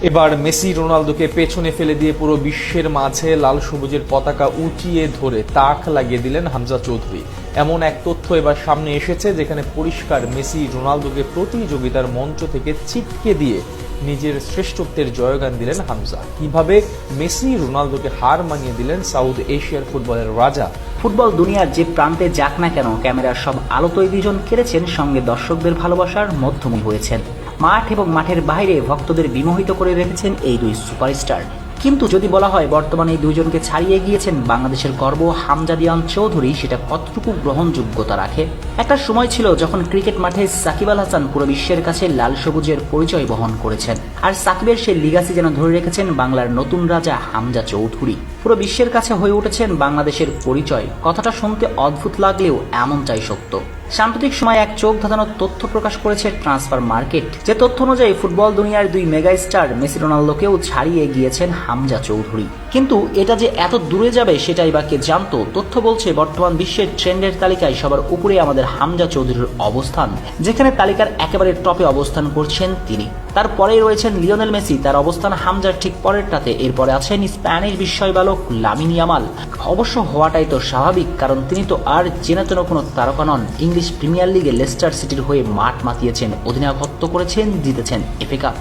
এবার মেসি রোনালদোকে পেছনে ফেলে দিয়ে পুরো বিশ্বের মাঝে লাল সবুজের পতাকা উঁচিয়ে ধরে তাক লাগিয়ে দিলেন হামজা চৌধুরী। এমন এক তথ্য এবার সামনে এসেছে যেখানে পরিষ্কার মেসি রোনালদোকে প্রতিযোগিতার মঞ্চ থেকে ছিটকে দিয়ে নিজের শ্রেষ্ঠত্বের জয়গান দিলেন হামজা। কিভাবে মেসি রোনালদোকে হার মানিয়ে দিলেন সাউথ এশিয়ার ফুটবলের রাজা। ফুটবল দুনিয়ার যে প্রান্তে যাক না কেন, ক্যামেরার সব আলোতই দুজন কেড়েছেন, সঙ্গে দর্শকদের ভালোবাসার মধ্যমই হয়েছেন। মাঠ এবং মাঠের বাইরে ভক্তদের বিমোহিত করে রেখেছেন এই দুই সুপারস্টার। কিন্তু যদি বলা হয় বর্তমানে এই দুইজনকে ছাড়িয়ে গিয়েছেন বাংলাদেশের গর্ব হামজা দিয়ান চৌধুরী, সেটা কতটুকু গ্রহণযোগ্যতা রাখে? একটা সময় ছিল যখন ক্রিকেট মাঠে সাকিব আল হাসান পুরো বিশ্বের কাছে লাল সবুজের পরিচয় বহন করেছেন, আর সাকিবের সেই লিগাসি যেন ধরে রেখেছেন বাংলার নতুন রাজা হামজা চৌধুরী। পুরো বিশ্বের কাছে হয়ে উঠেছেন বাংলাদেশের পরিচয়। কথাটা শুনতে অদ্ভুত লাগলেও এমনটাই সত্য। সাম্প্রতিক সময় এক চোখ ধাঁধানো তথ্য প্রকাশ করেছে ট্রান্সফার মার্কেট। যে তথ্য অনুযায়ী ফুটবল দুনিয়ার দুই মেগা স্টার মেসি রোনালদোকেও ছাড়িয়ে গিয়েছেন হামজা চৌধুরী। কিন্তু এটা যে এত দূরে যাবে সেটাই বা কে জানতো? তথ্য বলছে বর্তমান বিশ্বের ট্রেন্ডের তালিকায় সবার উপরে আমাদের হামজা চৌধুরীর অবস্থান, যেখানে তালিকার একেবারে টপে অবস্থান করছেন তিনি। তারপরেই রয়েছেন লিওনেল মেসি, তার অবস্থান হামজার ঠিক পরেরটাতে। এরপরে আছেন স্প্যানিশ বিস্ময় বালক লামিন ইয়ামাল। অবশ্য হওয়াটাই তো স্বাভাবিক, কারণ তিনি তো আর চেনাচেন কোনো তারকা নন। ইংলিশ প্রিমিয়ার লিগে লেস্টার সিটির হয়ে মাঠ মাতিয়েছেন, অধিনায়কত্ব করেছেন, জিতেছেন এফএ কাপ।